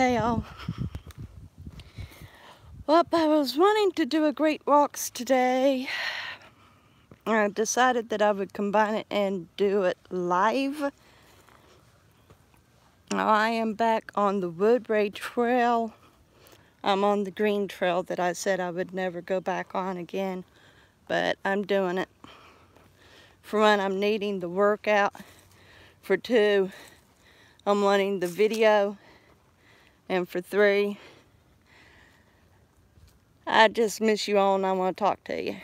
Hey y'all. Well, I was wanting to do a Great Walks today. I decided that I would combine it and do it live. Now I am back on the Woodbury Trail. I'm on the green trail that I said I would never go back on again, but I'm doing it. For one, I'm needing the workout. For two, I'm wanting the video. And for three, I just miss you all and I want to talk to you.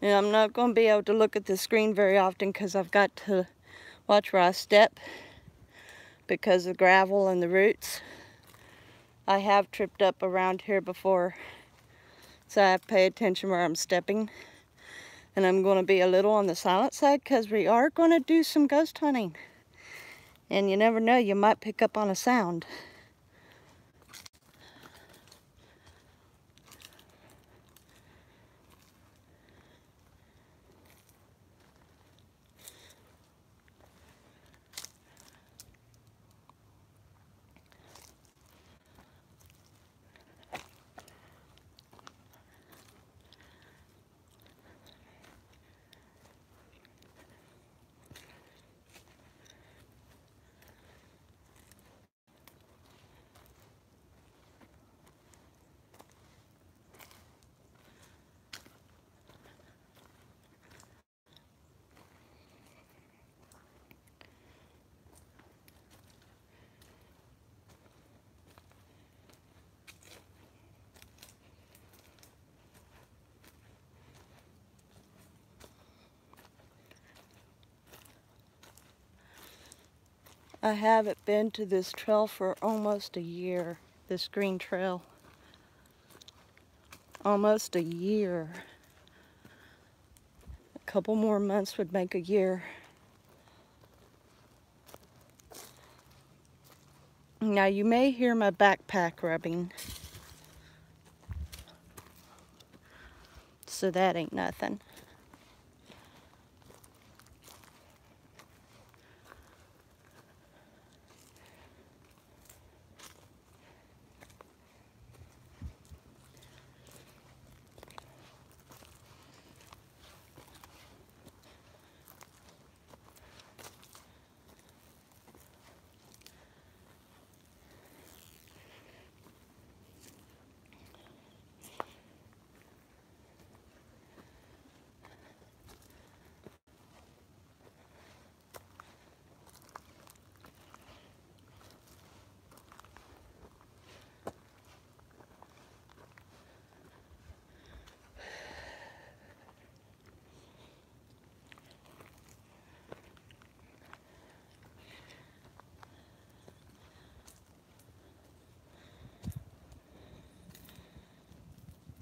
And I'm not going to be able to look at the screen very often because I've got to watch where I step because of gravel and the roots. I have tripped up around here before, so I have to pay attention where I'm stepping. And I'm going to be a little on the silent side because we are going to do some ghost hunting. And you never know, you might pick up on a sound. I haven't been to this trail for almost a year, this green trail. Almost a year. A couple more months would make a year. Now you may hear my backpack rubbing, so that ain't nothing.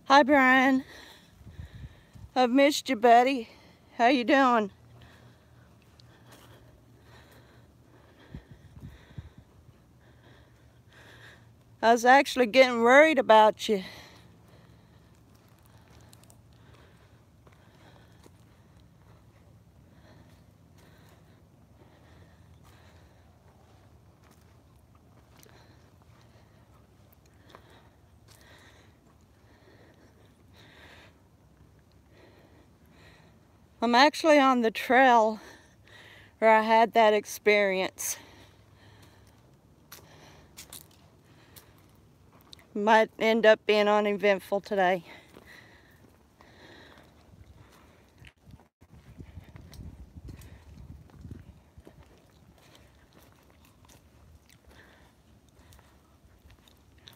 Hi Brian, I've missed you, buddy. How you doing? I was actually getting worried about you. I'm actually on the trail where I had that experience. Might end up being uneventful today.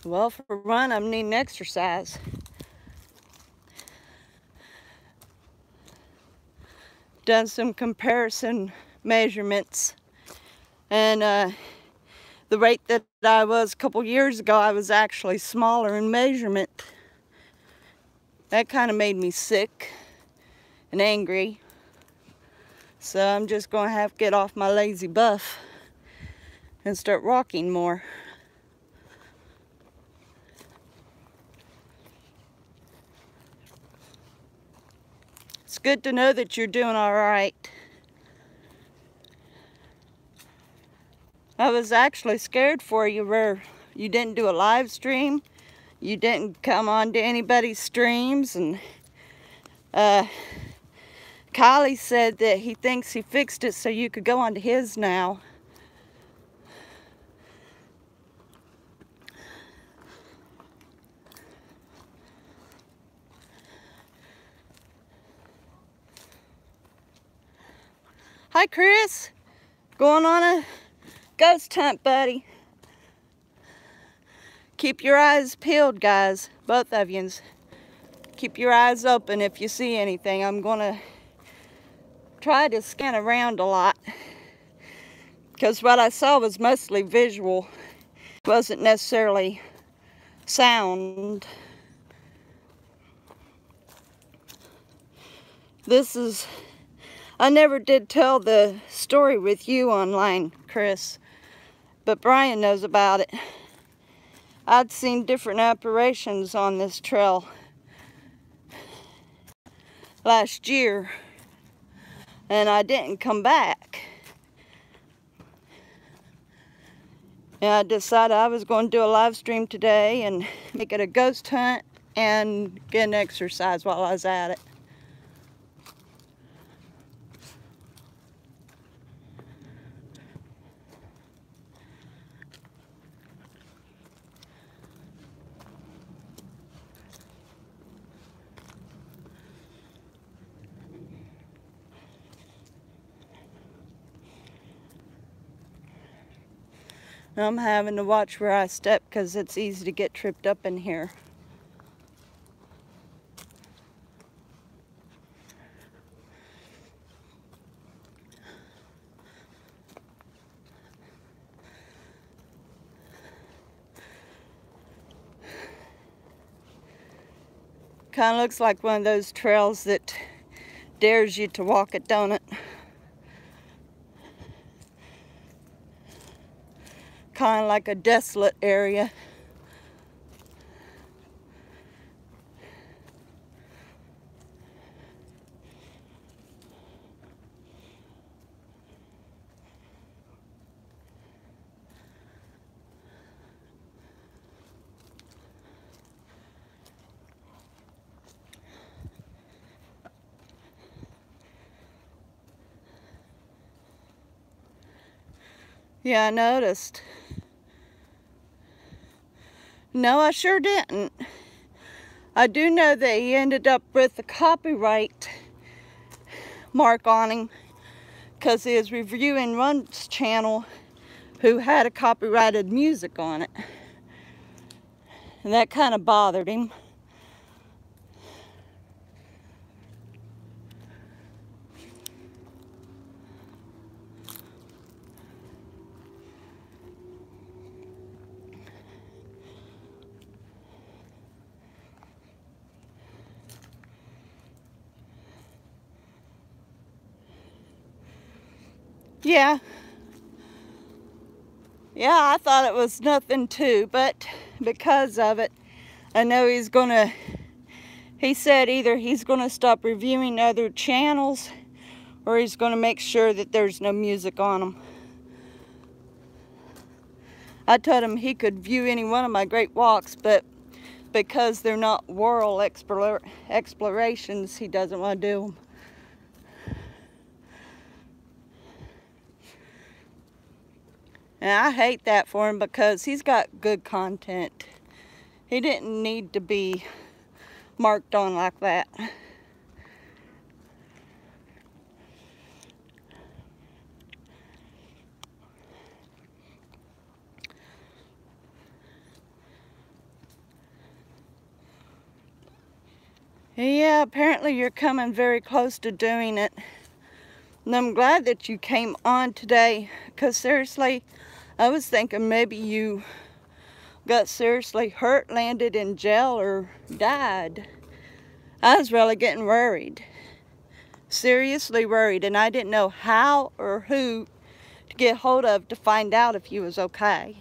Well, for one, I'm needing exercise. Done some comparison measurements, and the rate that I was a couple years ago, I was actually smaller in measurement. That kind of made me sick and angry. So I'm just going to have to get off my lazy buff and start walking more. It's good to know that you're doing all right. I was actually scared for you where you didn't do a live stream. You didn't come on to anybody's streams. And Kylie said that he thinks he fixed it so you could go on to his now. Hi, Chris. Going on a ghost hunt, buddy. Keep your eyes peeled, guys. Both of you. Keep your eyes open if you see anything. I'm going to try to scan around a lot, because what I saw was mostly visual. It wasn't necessarily sound. I never did tell the story with you online, Chris, but Brian knows about it. I'd seen different apparitions on this trail last year, and I didn't come back. And I decided I was going to do a live stream today and make it a ghost hunt and get an exercise while I was at it. I'm having to watch where I step because it's easy to get tripped up in here. Kind of looks like one of those trails that dares you to walk it, don't it? Kind of like a desolate area. Yeah, I noticed. No, I sure didn't. I do know that he ended up with a copyright mark on him because he was reviewing one channel who had a copyrighted music on it. And that kind of bothered him. Yeah. Yeah, I thought it was nothing too, but because of it, I know he said either he's gonna stop reviewing other channels or he's gonna make sure that there's no music on them. I told him he could view any one of my great walks, but because they're not world explorations, he doesn't want to do them. And I hate that for him because he's got good content. He didn't need to be marked on like that. Yeah, apparently you're coming very close to doing it. And I'm glad that you came on today, because seriously, I was thinking maybe you got seriously hurt, landed in jail, or died. I was really getting worried. Seriously worried, and I didn't know how or who to get hold of to find out if you was okay.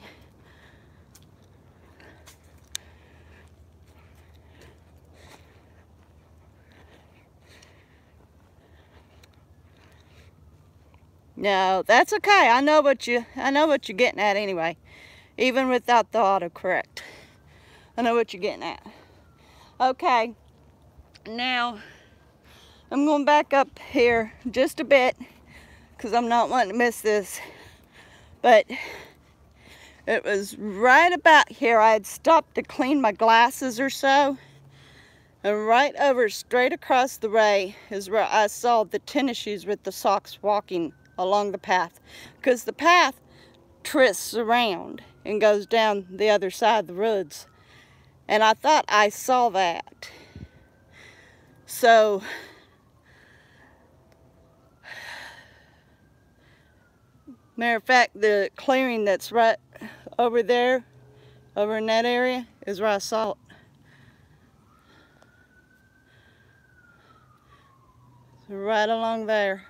No, that's okay. I know what you're getting at anyway. Even without the autocorrect. I know what you're getting at. Okay. Now, I'm going back up here just a bit because I'm not wanting to miss this. But it was right about here. I had stopped to clean my glasses or so. And right over straight across the way is where I saw the tennis shoes with the socks walking along the path. Because the path twists around and goes down the other side of the woods. And I thought I saw that. So, matter of fact, the clearing that's right over there, over in that area, is where I saw it. So right along there.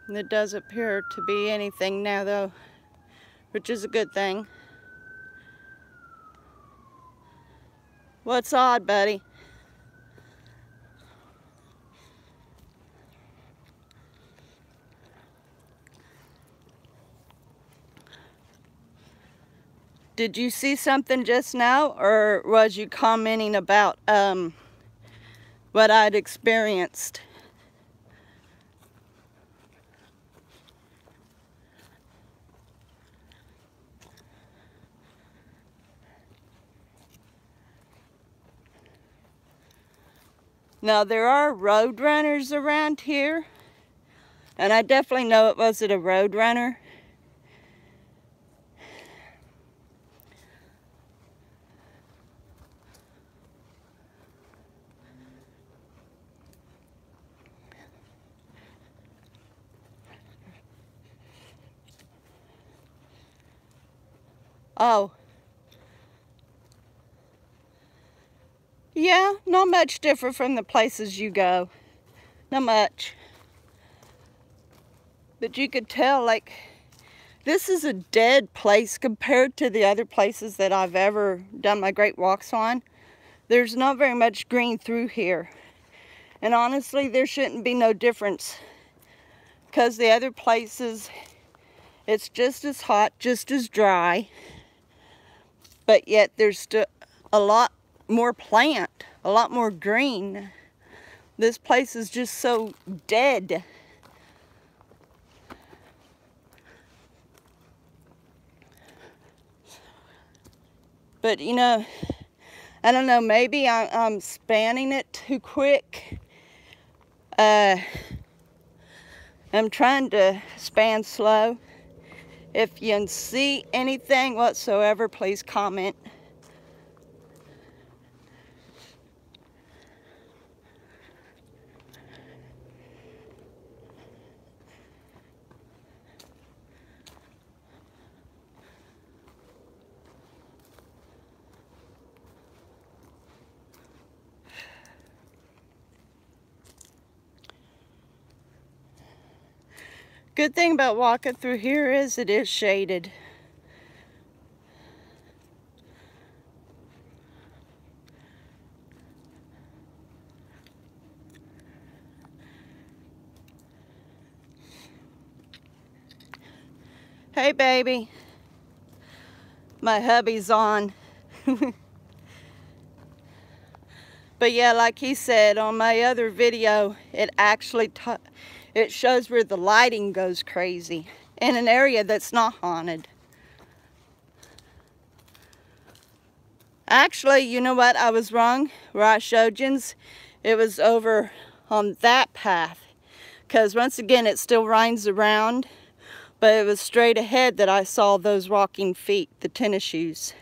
And it does appear to be anything now though, which is a good thing. What's odd, buddy? Did you see something just now, or was you commenting about what I'd experienced? Now, there are road runners around here, and I definitely know it wasn't a road runner. Oh. Yeah, not much different from the places you go. Not much. But you could tell, like, this is a dead place compared to the other places that I've ever done my great walks on. There's not very much green through here. And honestly, there shouldn't be no difference. Because the other places, it's just as hot, just as dry. But yet there's still a lot more plant, a lot more green. This place is just so dead. But you know, I don't know, maybe I'm spanning it too quick. I'm trying to span slow. If you see anything whatsoever, please comment. Good thing about walking through here is it is shaded. Hey baby, my hubby's on. But yeah, like he said on my other video, it actually it shows where the lighting goes crazy in an area that's not haunted. Actually, you know what? I was wrong. Where I showed you, it was over on that path. Because once again, it still winds around. But it was straight ahead that I saw those walking feet, the tennis shoes.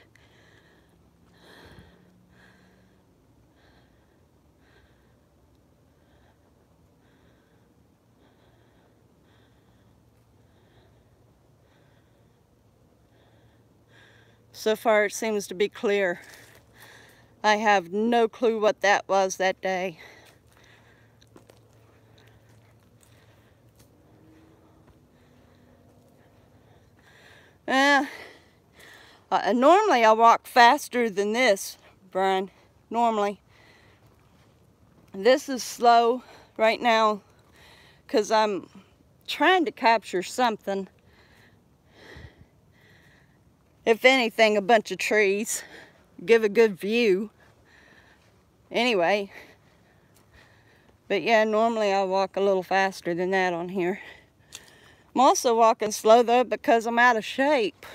So far it seems to be clear. I have no clue what that was that day. Normally I walk faster than this, Brian. Normally. This is slow right now because I'm trying to capture something. If anything, a bunch of trees. Give a good view. Anyway. But yeah, normally I walk a little faster than that on here. I'm also walking slow though because I'm out of shape.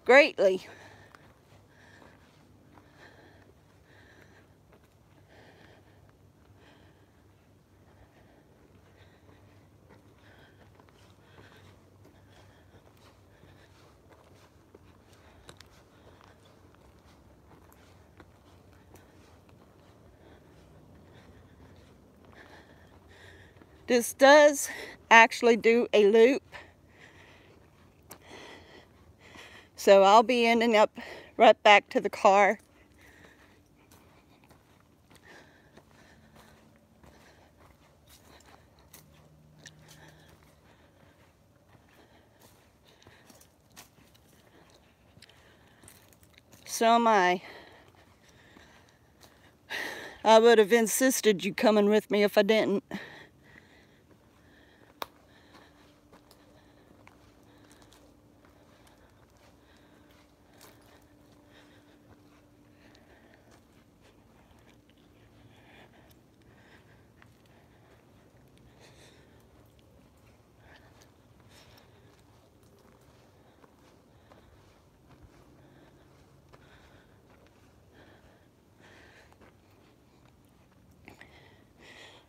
Greatly. This does actually do a loop. So I'll be ending up right back to the car. So am I. I would have insisted you coming with me if I didn't.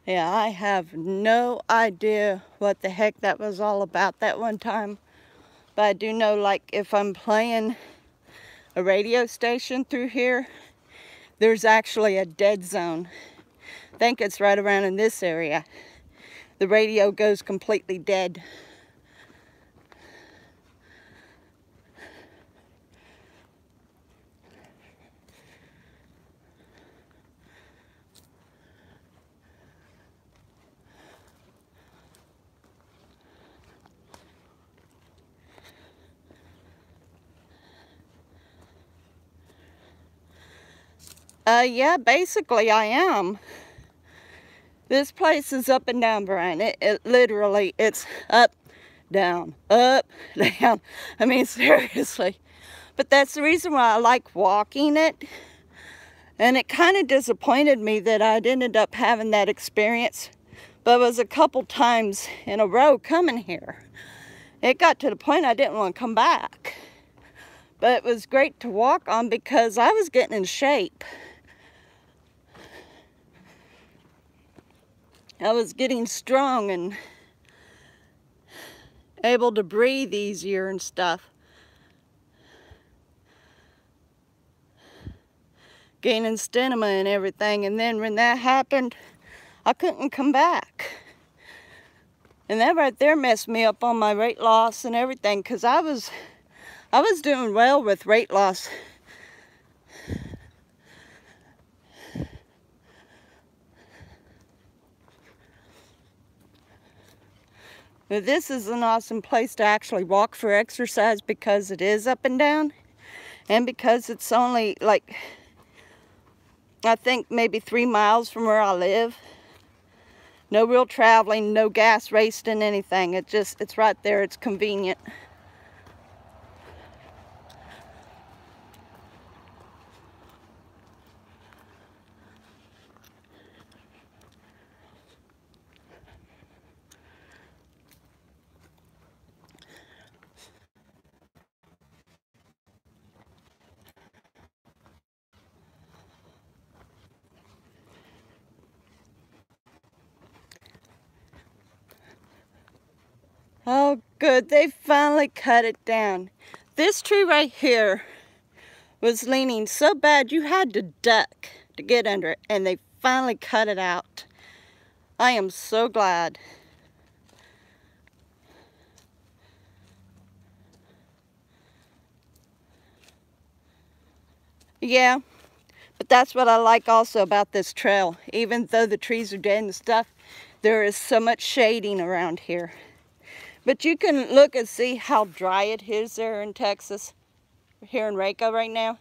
Yeah, I have no idea what the heck that was all about that one time. But I do know, like, if I'm playing a radio station through here, there's actually a dead zone. I think it's right around in this area. The radio goes completely dead. Yeah, basically I am. This place is up and down, Brian. It literally, it's up, down, up, down. I mean, seriously. But that's the reason why I like walking it. And it kind of disappointed me that I'd ended up having that experience. But it was a couple times in a row coming here. It got to the point I didn't want to come back. But it was great to walk on because I was getting in shape. I was getting strong and able to breathe easier and stuff. Gaining stamina and everything. And then when that happened, I couldn't come back. And that right there messed me up on my weight loss and everything, because I was doing well with weight loss. But this is an awesome place to actually walk for exercise because it is up and down. And because it's only like, I think maybe 3 miles from where I live. No real traveling, no gas wasting, anything. It's right there, it's convenient. Oh, good. They finally cut it down. This tree right here was leaning so bad you had to duck to get under it, and they finally cut it out. I am so glad. Yeah, but that's what I like also about this trail. Even though the trees are dead and stuff, there is so much shading around here. But you can look and see how dry it is there in Texas, here in Waco right now.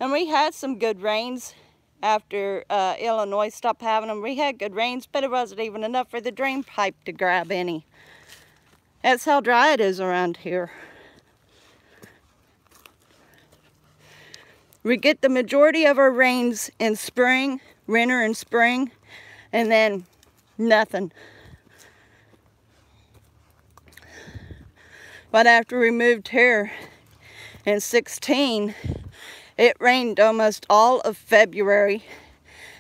And we had some good rains after Illinois stopped having them. We had good rains, but it wasn't even enough for the drain pipe to grab any. That's how dry it is around here. We get the majority of our rains in spring, winter and spring, and then nothing. But after we moved here in 16, it rained almost all of February,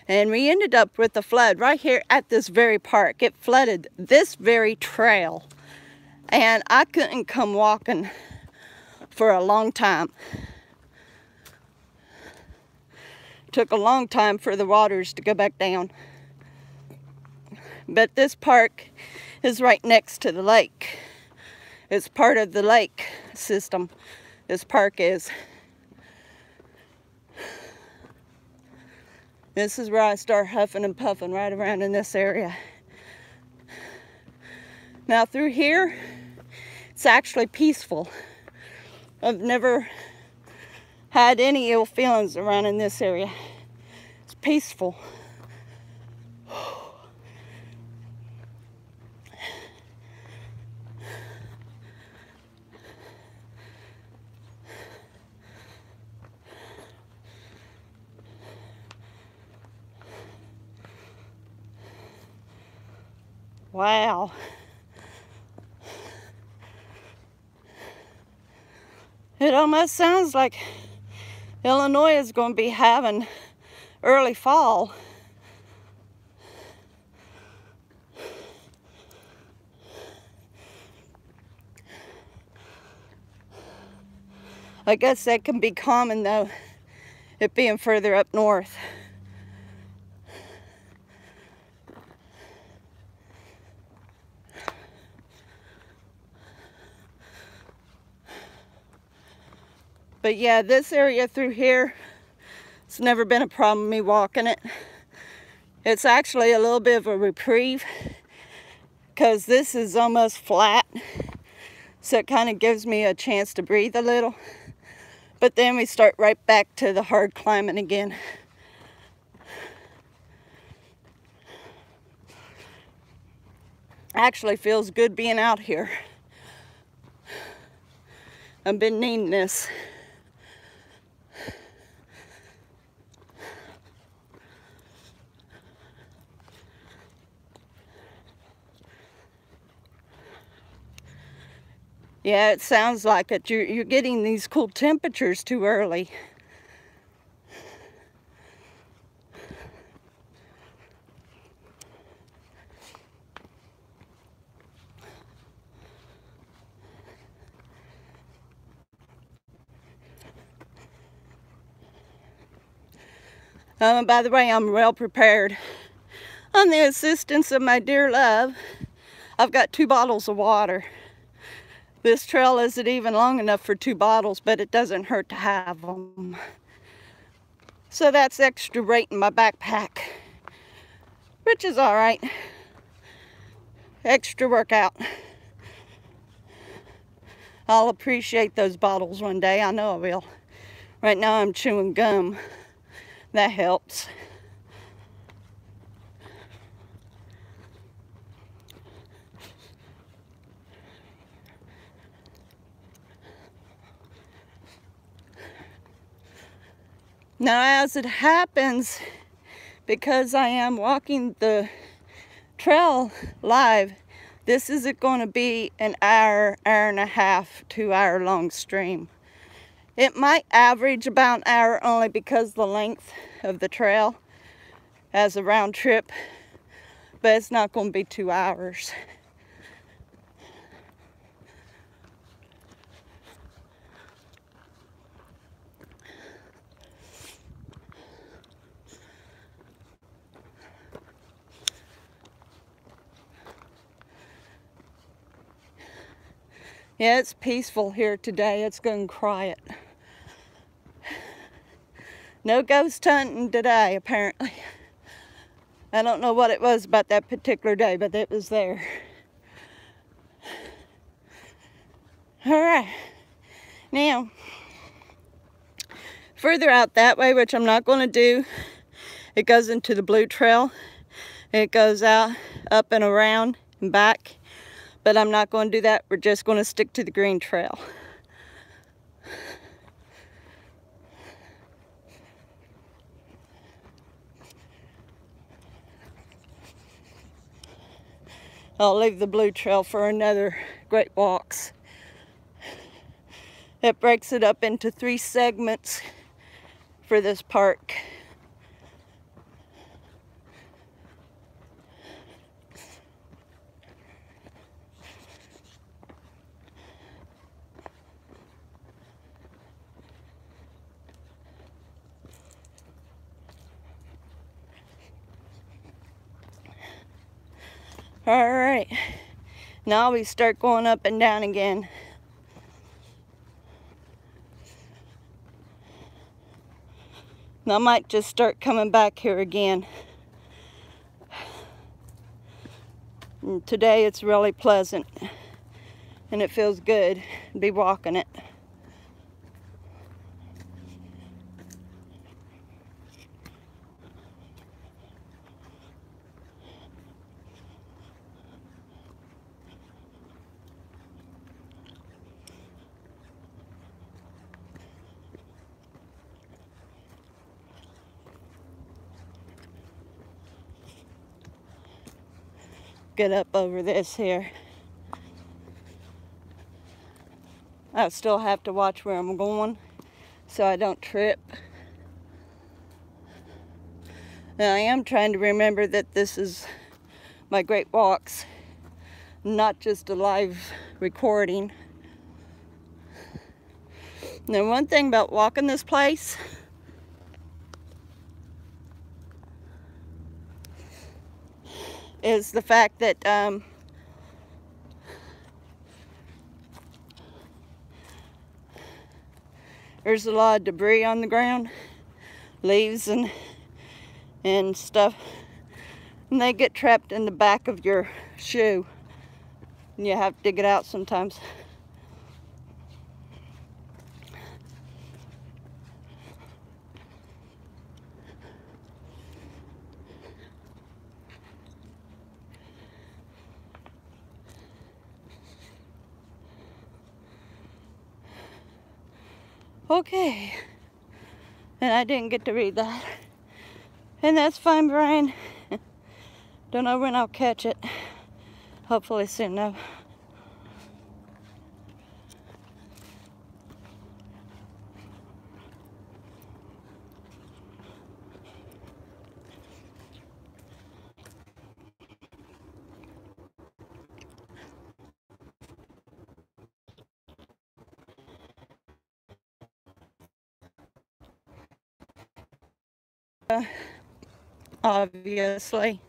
and we ended up with a flood right here at this very park. It flooded this very trail, and I couldn't come walking for a long time. Took a long time for the waters to go back down. But this park is right next to the lake. It's part of the lake system, this park is. This is where I start huffing and puffing, right around in this area. Now through here, it's actually peaceful. I've never had any ill feelings around in this area. It's peaceful. Wow. It almost sounds like Illinois is going to be having early fall. I guess that can be common though, it being further up north. But yeah, this area through here, it's never been a problem me walking it. It's actually a little bit of a reprieve because this is almost flat. So it kind of gives me a chance to breathe a little. But then we start right back to the hard climbing again. Actually feels good being out here. I've been needing this. Yeah, it sounds like it. You're getting these cool temperatures too early. By the way, I'm well prepared. On the assistance of my dear love, I've got 2 bottles of water. This trail isn't even long enough for 2 bottles, but it doesn't hurt to have them. So that's extra weight in my backpack, which is all right. Extra workout. I'll appreciate those bottles one day, I know I will. Right now I'm chewing gum. That helps. Now, as it happens, because I am walking the trail live, this isn't going to be an hour, hour and a half, 2 hour long stream. It might average about an hour only because the length of the trail as a round trip, but it's not going to be 2 hours. Yeah, it's peaceful here today. It's going quiet. No ghost hunting today, apparently. I don't know what it was about that particular day, but it was there. All right. Now, further out that way, which I'm not going to do, It goes into the Blue Trail. It goes out, up and around and back. But I'm not going to do that. We're just going to stick to the Green Trail. I'll leave the Blue Trail for another Great Walks. It breaks it up into 3 segments for this park. All right, now we start going up and down again. And I might just start coming back here again. And today it's really pleasant and it feels good to be walking it. Get up over this here. I still have to watch where I'm going so I don't trip. And I am trying to remember that this is my Great Walks, not just a live recording. Now, one thing about walking this place, is the fact that there's a lot of debris on the ground, leaves and stuff, and they get trapped in the back of your shoe, and you have to dig it out sometimes. Okay, and I didn't get to read that, and that's fine, Brian. Don't know when I'll catch it. Hopefully soon enough. Obviously,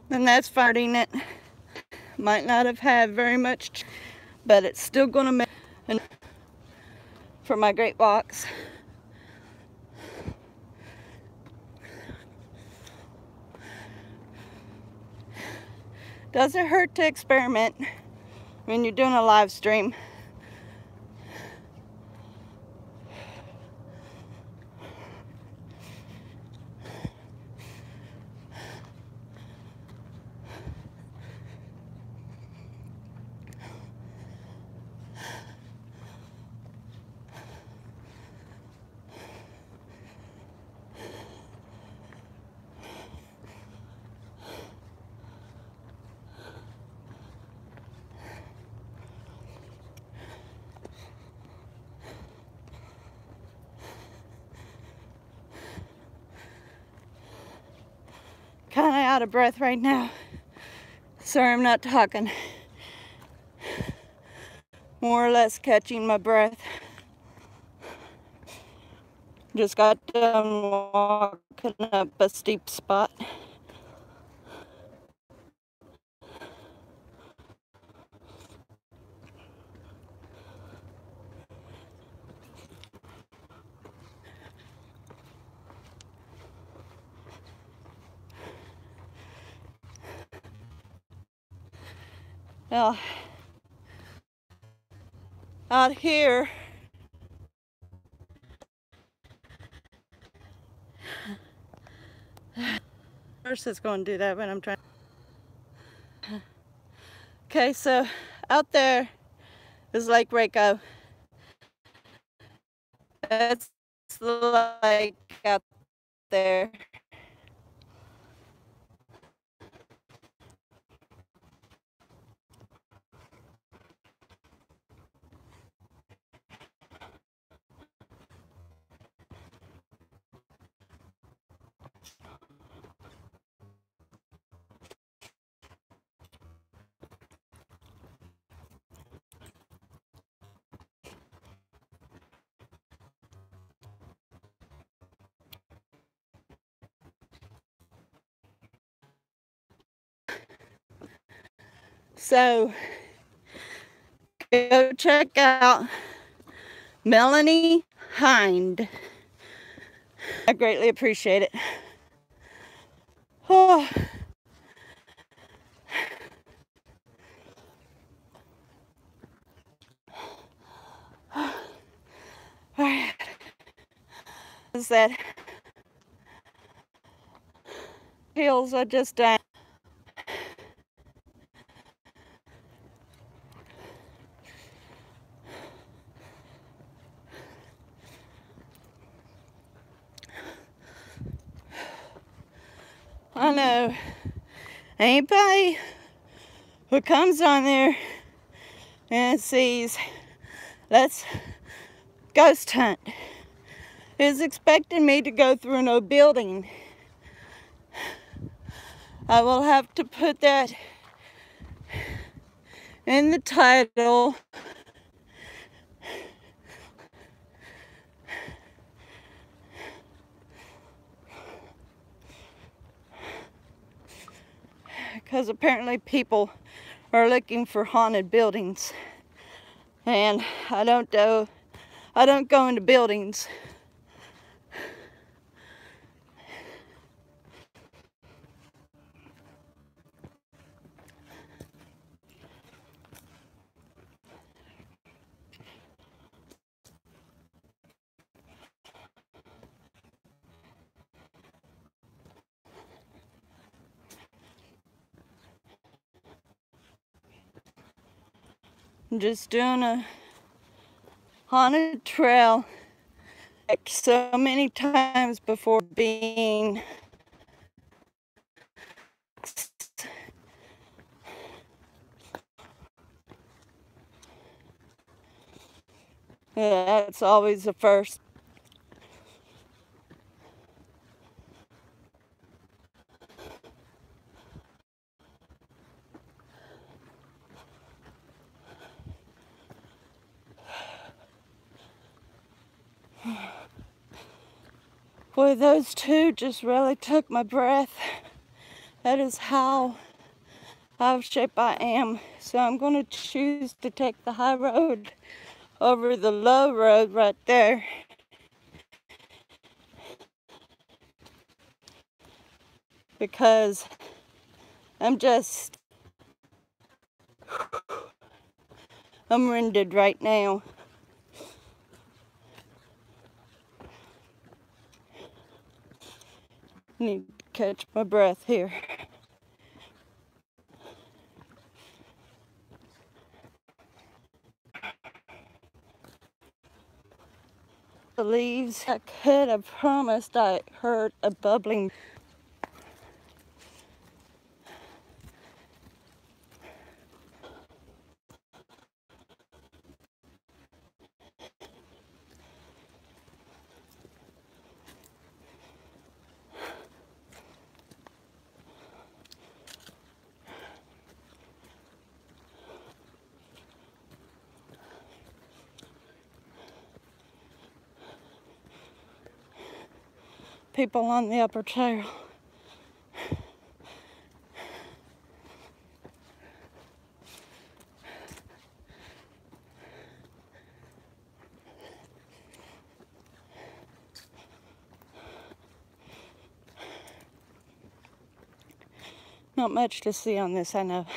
and that's fighting it. Might not have had very much, but it's still gonna make for my Great Walks. Doesn't hurt to experiment when you're doing a live stream. Kind of out of breath right now. Sorry, I'm not talking. More or less catching my breath. Just got done walking up a steep spot. Now, out here, course it's going to do that when I'm trying. Okay, so out there is Lake Waco. That's the lake out there. So go check out Melanie Hind. I greatly appreciate it. Oh. All right. Is that hills are just down. I know anybody who comes on there and sees let's ghost hunt is expecting me to go through no building. I will have to put that in the title. Because apparently people are looking for haunted buildings. And I don't go into buildings. I'm just doing a haunted trail like so many times before being that's always the first. Boy, those two just really took my breath. That is how out of shape I am. So I'm going to choose to take the high road over the low road right there. Because I'm winded right now. Need to catch my breath here. The leaves, I could have promised I heard a bubbling. People on the upper trail. Not much to see on this, I know.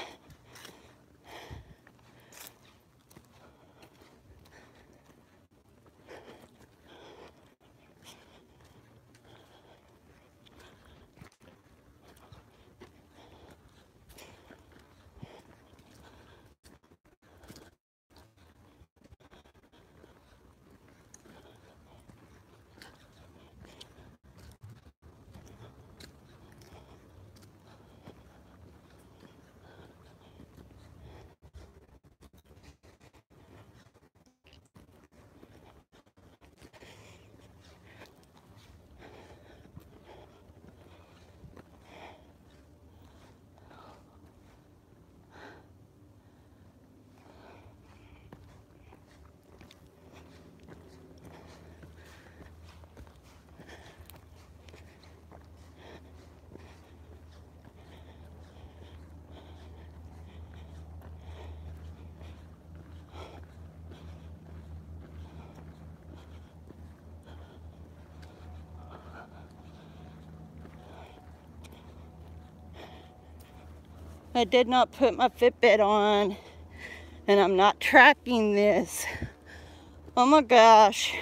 I did not put my Fitbit on, and I'm not tracking this. Oh my gosh.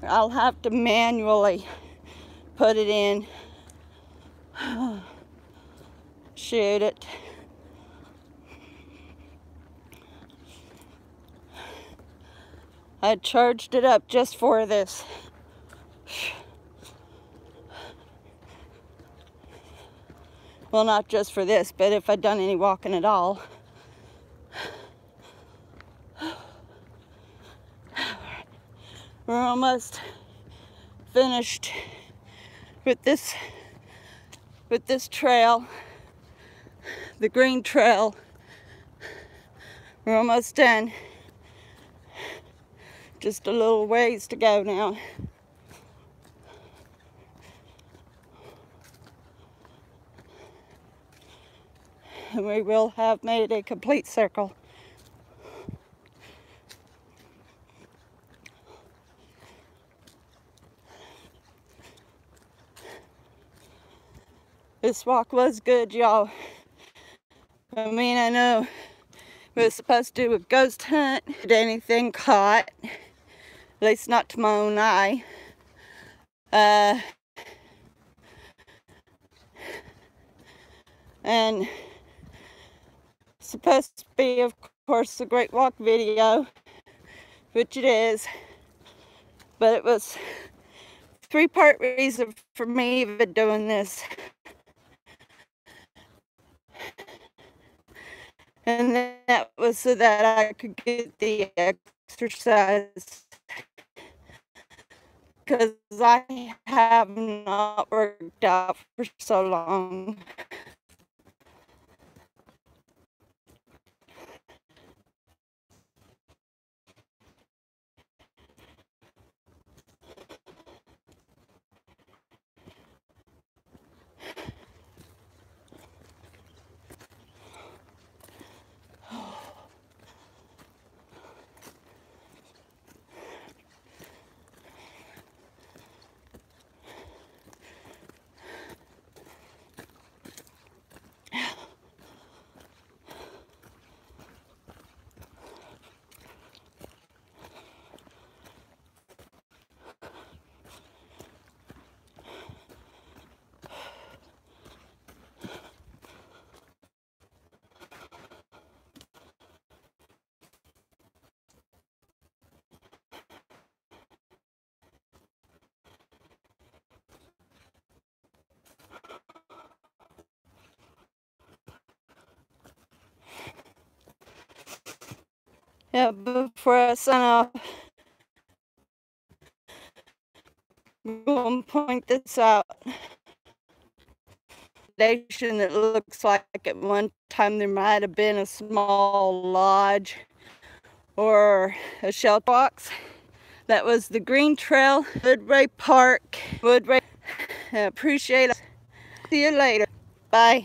I'll have to manually put it in. Shoot it. I charged it up just for this. Well, not just for this, but if I'd done any walking at all. We're almost finished with this trail, the green trail. We're almost done. Just a little ways to go now. And we will have made a complete circle. This walk was good, y'all. I mean, I know we were supposed to do a ghost hunt. Did anything caught? At least not to my own eye. And supposed to be, of course, a great walk video, which it is. But it was three-part reason for me even doing this. And that was so that I could get the exercise, because I have not worked out for so long. Yeah, before I sign off, I'm going to point this out. It looks like at one time there might have been a small lodge or a shelter box. That was the green trail, Woodwray Park. Woodwray. I appreciate it. See you later. Bye.